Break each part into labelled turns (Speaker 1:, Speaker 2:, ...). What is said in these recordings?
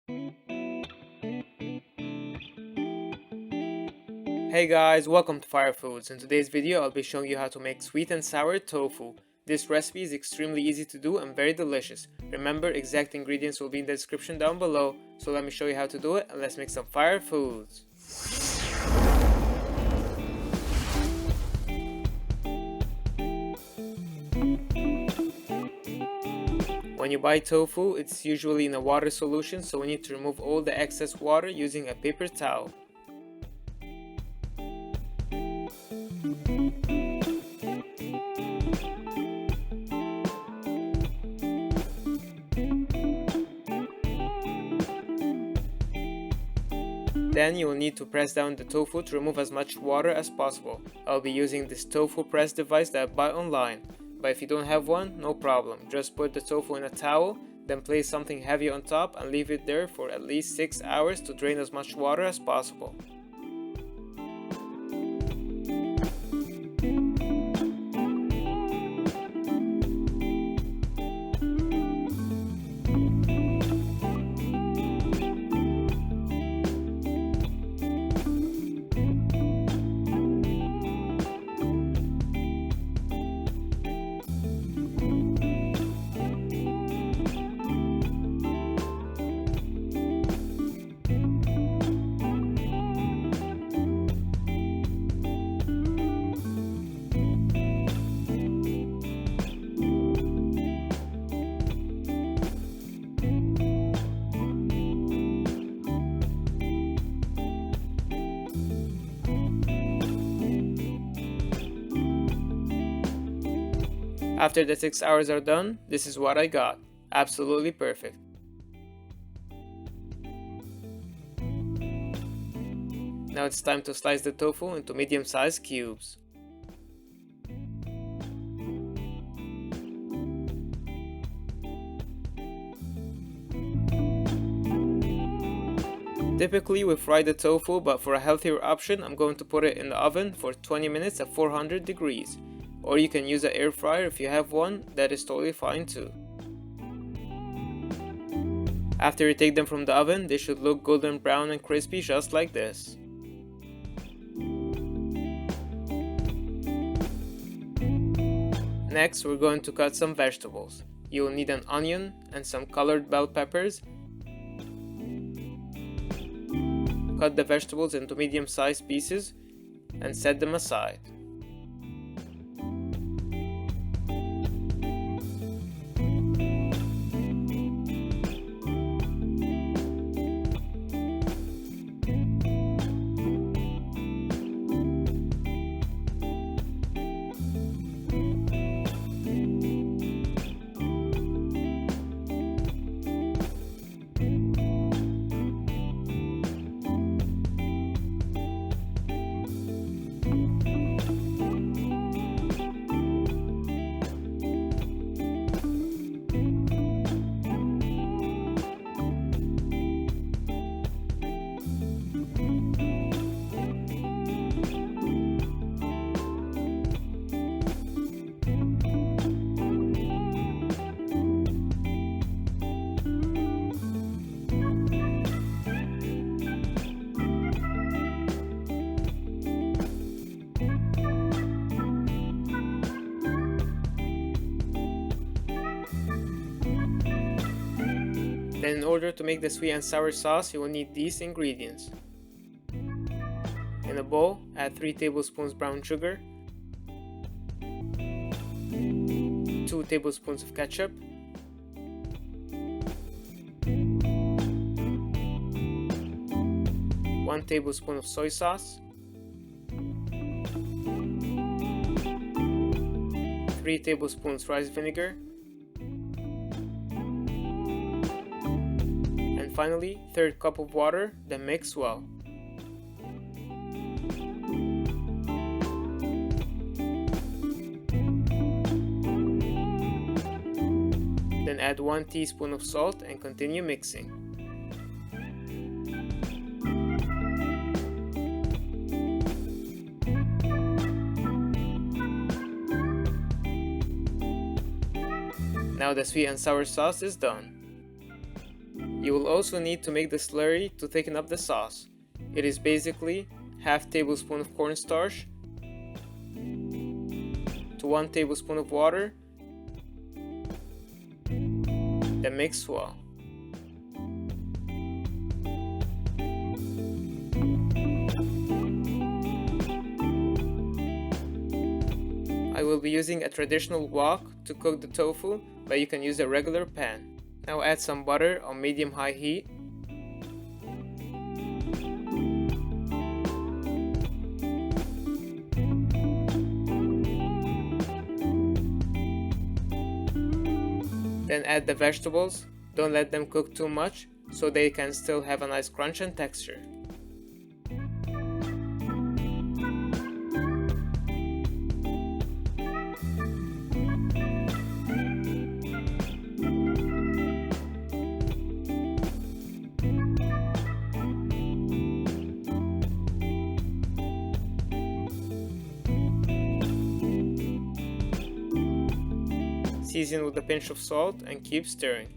Speaker 1: Hey guys, welcome to Foodz. In today's video, I'll be showing you how to make sweet and sour tofu. This recipe is extremely easy to do and very delicious. Remember, exact ingredients will be in the description down below, so let me show you how to do it and let's make some fire foods. When you buy tofu, it's usually in a water solution, so we need to remove all the excess water using a paper towel. Then you will need to press down the tofu to remove as much water as possible. I'll be using this tofu press device that I bought online, but if you don't have one, no problem. Just put the tofu in a towel, then place something heavy on top and leave it there for at least 6 hours to drain as much water as possible. After the 6 hours are done, this is what I got. Absolutely perfect. Now it's time to slice the tofu into medium-sized cubes. Typically we fry the tofu, but for a healthier option I'm going to put it in the oven for 20 minutes at 400 degrees. Or you can use an air fryer if you have one, that is totally fine too. After you take them from the oven, they should look golden brown and crispy just like this. Next, we're going to cut some vegetables. You will need an onion and some colored bell peppers. Cut the vegetables into medium-sized pieces and set them aside. Then in order to make the sweet and sour sauce, you will need these ingredients. In a bowl, add 3 tablespoons brown sugar, 2 tablespoons of ketchup, 1 tablespoon of soy sauce, 3 tablespoons rice vinegar, and finally 1/3 cup of water, then mix well. Then add 1 teaspoon of salt and continue mixing. Now the sweet and sour sauce is done. You will also need to make the slurry to thicken up the sauce. It is basically half tablespoon of cornstarch to 1 tablespoon of water, then mix well. I will be using a traditional wok to cook the tofu, but you can use a regular pan. Now add some butter on medium-high heat. Then add the vegetables. Don't let them cook too much, so they can still have a nice crunch and texture. Season with a pinch of salt and keep stirring.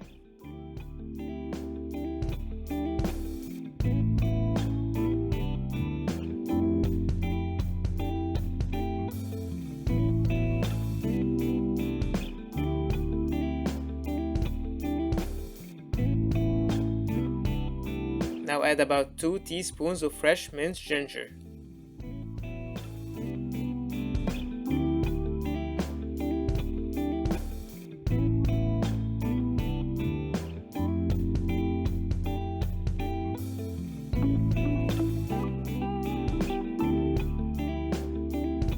Speaker 1: Now add about 2 teaspoons of fresh minced ginger.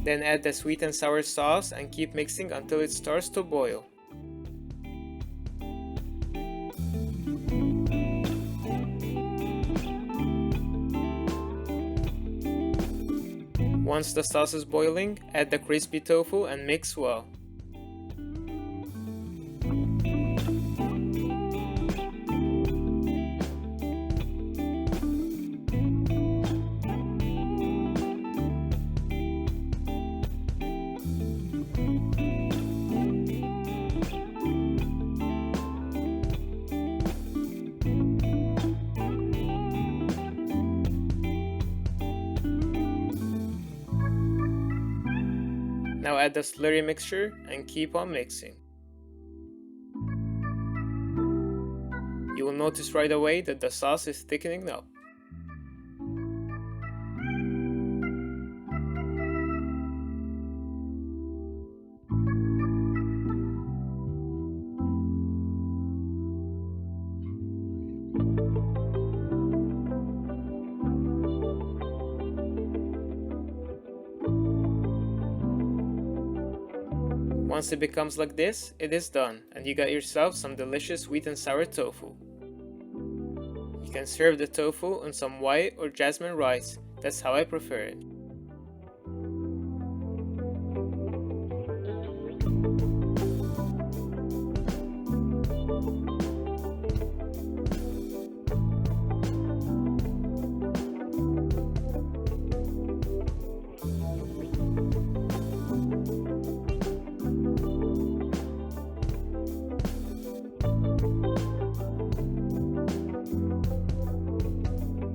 Speaker 1: Then add the sweet and sour sauce and keep mixing until it starts to boil. Once the sauce is boiling, add the crispy tofu and mix well. Now add the slurry mixture and keep on mixing. You will notice right away that the sauce is thickening up. Once it becomes like this, it is done, and you got yourself some delicious sweet and sour tofu. You can serve the tofu on some white or jasmine rice, that's how I prefer it.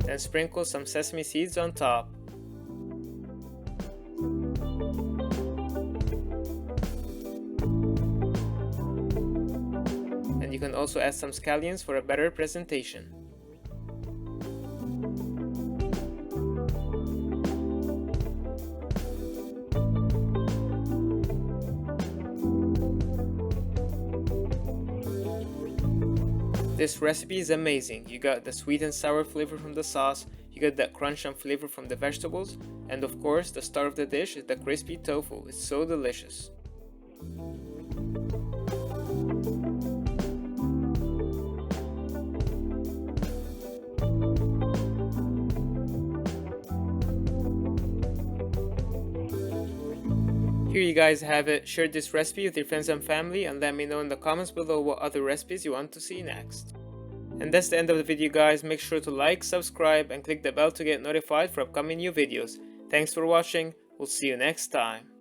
Speaker 1: Then sprinkle some sesame seeds on top. And you can also add some scallions for a better presentation. This recipe is amazing. You got the sweet and sour flavor from the sauce, you get that crunch and flavor from the vegetables, and of course the star of the dish is the crispy tofu. It's so delicious. Here you guys have it. Share this recipe with your friends and family and let me know in the comments below what other recipes you want to see next. And that's the end of the video guys. Make sure to like, subscribe and click the bell to get notified for upcoming new videos. Thanks for watching. We'll see you next time.